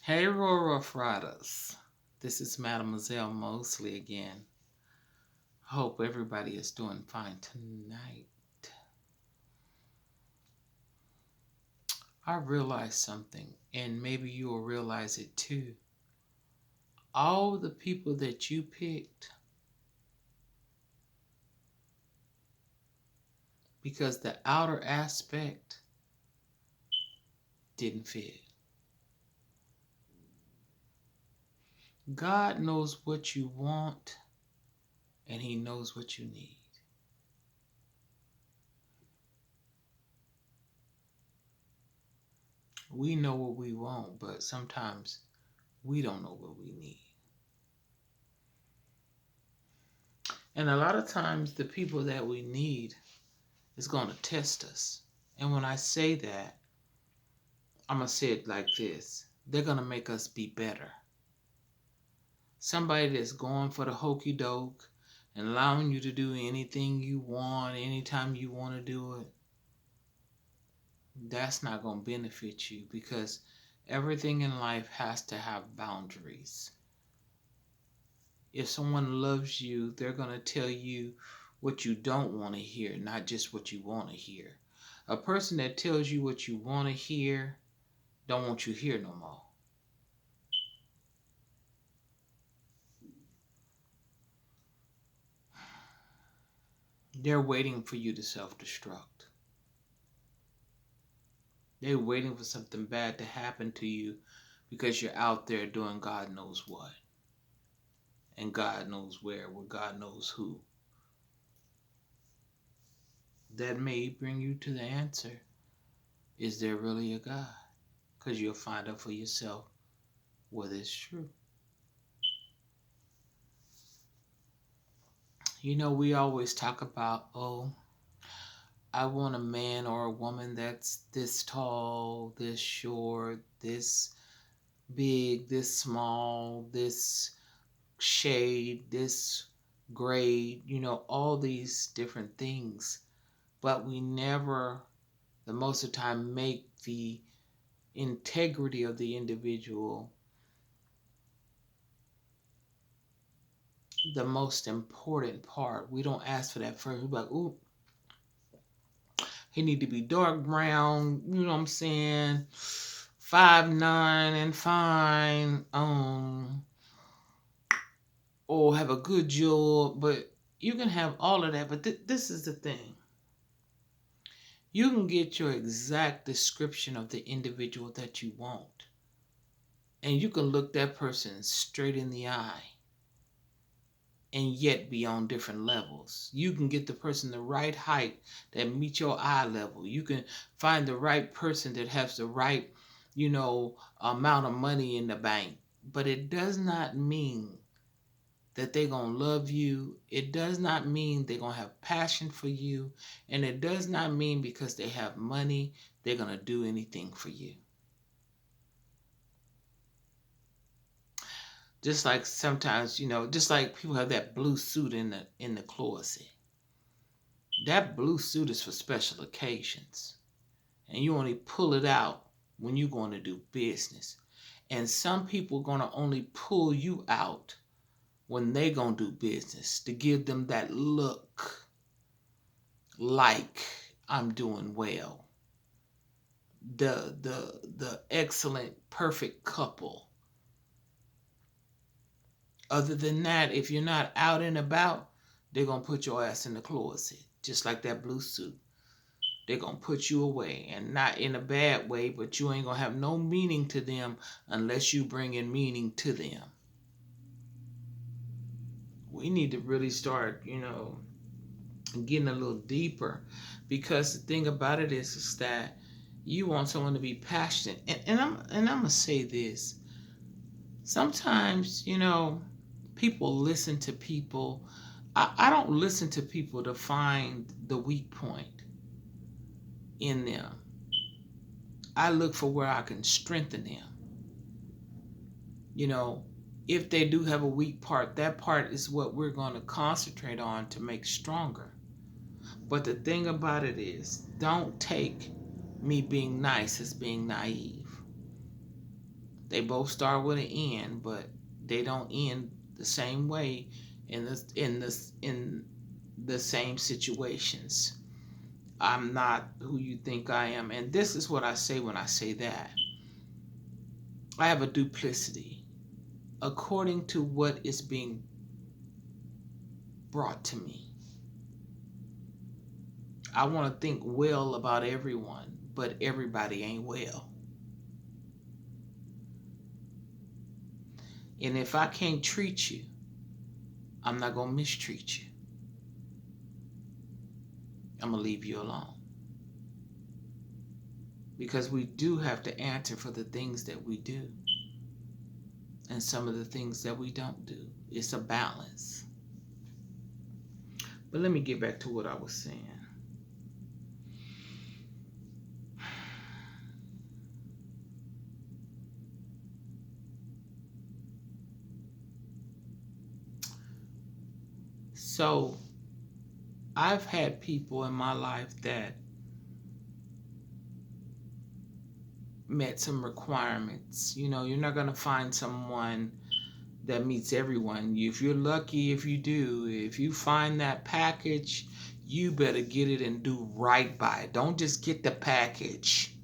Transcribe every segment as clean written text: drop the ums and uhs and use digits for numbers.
Hey, Roar Riders. This is Mademoiselle Mosley again. Hope everybody is doing fine tonight. I realized something, and maybe you will realize it too. All the people that you picked, because the outer aspect didn't fit. God knows what you want, and He knows what you need. We know what we want, but sometimes we don't know what we need. And a lot of times, the people that we need is going to test us. And when I say that, I'm going to say it like this: they're going to make us be better. Somebody that's going for the hokey doke and allowing you to do anything you want, anytime you want to do it, that's not going to benefit you because everything in life has to have boundaries. If someone loves you, they're going to tell you what you don't want to hear, not just what you want to hear. A person that tells you what you want to hear don't want you here no more. They're waiting for you to self destruct. They're waiting for something bad to happen to you because you're out there doing God knows what. And God knows where, with God knows who. That may bring you to the answer: is there really a God? Because you'll find out for yourself whether it's true. You know, we always talk about, oh, I want a man or a woman that's this tall, this short, this big, this small, this shade, this grade, all these different things. But we never, the most of the time, make the integrity of the individual the most important part. We don't ask for that first. We're like, ooh, he need to be dark brown, you know what I'm saying? 5'9" and fine. Or have a good job, but you can have all of that. But this is the thing: you can get your exact description of the individual that you want, and you can look that person straight in the eye and yet be on different levels. You can get the person the right height that meets your eye level. You can find the right person that has the right, amount of money in the bank. But it does not mean that they're going to love you. It does not mean they're going to have passion for you. And it does not mean because they have money, they're going to do anything for you. Just like sometimes, just like people have that blue suit in the closet. That blue suit is for special occasions. And you only pull it out when you're going to do business. And some people are going to only pull you out when they going to do business to give them that look like I'm doing well. The excellent, perfect couple. Other than that, if you're not out and about, they're going to put your ass in the closet, just like that blue suit. They're going to put you away, and not in a bad way, but you ain't going to have no meaning to them unless you bring in meaning to them. We need to really start, getting a little deeper, because the thing about it is that you want someone to be passionate. And I'm going to say this. Sometimes, people listen to people. I don't listen to people to find the weak point in them. I look for where I can strengthen them. You know, if they do have a weak part, that part is what we're going to concentrate on to make stronger. But the thing about it is, don't take me being nice as being naive. They both start with an N, but they don't end the same way in the same situations. I'm not who you think I am. And this is what I say when I say that. I have a duplicity according to what is being brought to me. I want to think well about everyone, but everybody ain't well. And if I can't treat you, I'm not going to mistreat you. I'm going to leave you alone. Because we do have to answer for the things that we do and some of the things that we don't do. It's a balance. But let me get back to what I was saying. So, I've had people in my life that met some requirements. You know, you're not going to find someone that meets everyone. If you're lucky, if you do, if you find that package, you better get it and do right by it. Don't just get the package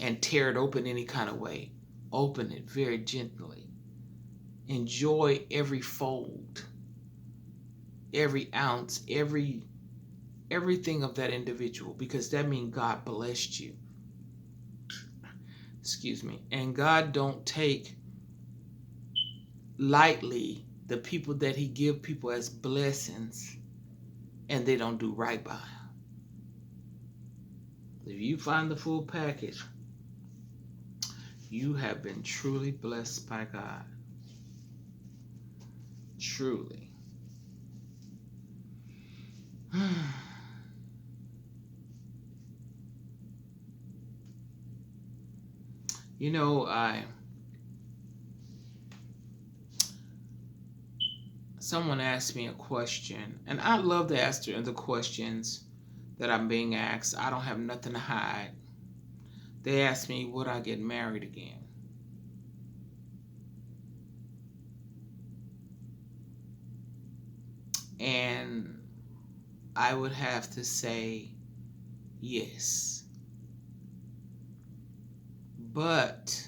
and tear it open any kind of way. Open it very gently. Enjoy every fold, every ounce, everything of that individual, because that means God blessed you. Excuse me. And God don't take lightly the people that he give people as blessings and they don't do right by them. If you find the full package, you have been truly blessed by God. Truly. You know, someone asked me a question, and I love to ask the questions that I'm being asked. I don't have nothing to hide. They asked me, would I get married again? And I would have to say yes. But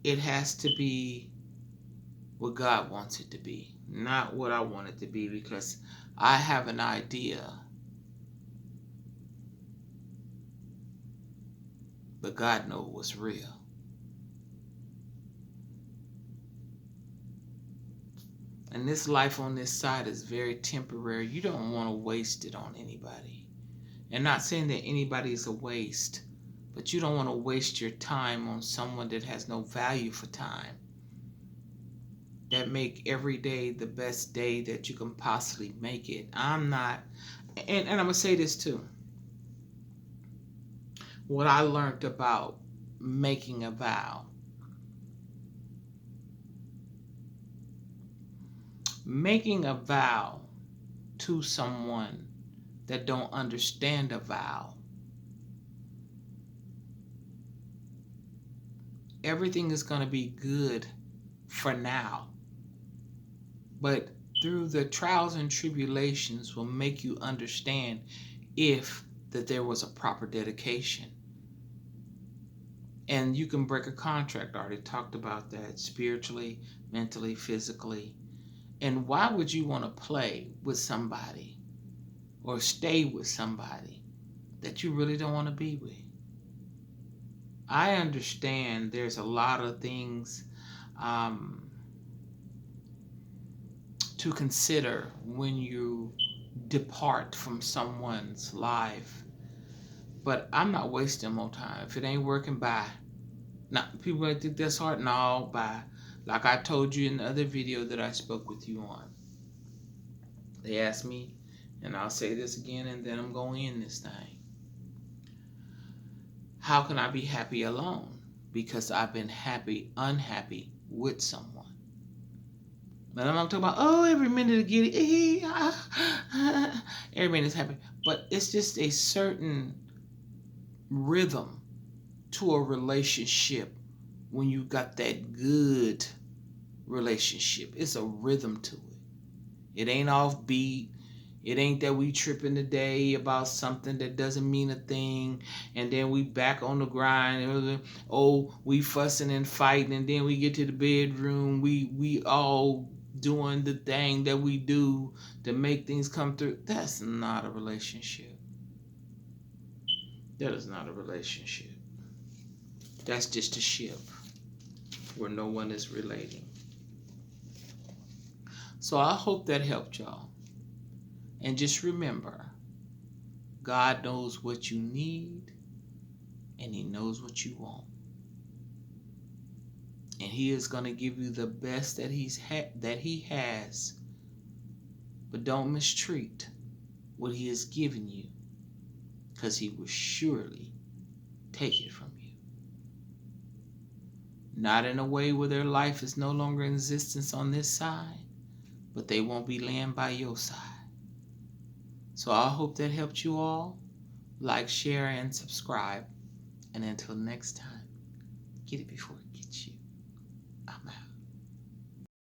it has to be what God wants it to be, not what I want it to be, because I have an idea, but God knows what's real. And this life on this side is very temporary. You don't want to waste it on anybody. And not saying that anybody is a waste, but you don't want to waste your time on someone that has no value for time. That make every day the best day that you can possibly make it. I'm not, and I'm going to say this too. What I learned about making a vow. Making a vow to someone that don't understand a vow. Everything is going to be good for now. But through the trials and tribulations will make you understand if that there was a proper dedication. And you can break a contract. I already talked about that, spiritually, mentally, physically. And why would you want to play with somebody or stay with somebody that you really don't want to be with? I understand there's a lot of things to consider when you depart from someone's life. But I'm not wasting more time. If it ain't working, bye. Now, people might think that's hard. No, bye. Like I told you in the other video that I spoke with you on. They asked me, and I'll say this again, and then I'm going in this thing. How can I be happy alone? Because I've been unhappy with someone. But I'm not talking about, oh, every minute to get it. Every minute is happy. But it's just a certain rhythm to a relationship when you got that good relationship. It's a rhythm to it. It ain't offbeat. It ain't that we tripping today about something that doesn't mean a thing, and then we back on the grind. Oh, we fussing and fighting, and then we get to the bedroom. We all doing the thing that we do to make things come through. That's not a relationship. That is not a relationship. That's just a ship where no one is relating. So I hope that helped y'all. And just remember, God knows what you need and He knows what you want. And He is going to give you the best that He has. But don't mistreat what He has given you, because He will surely take it from you. Not in a way where their life is no longer in existence on this side, but they won't be laying by your side. So I hope that helped you all. Like, share, and subscribe. And until next time, get it before it gets you.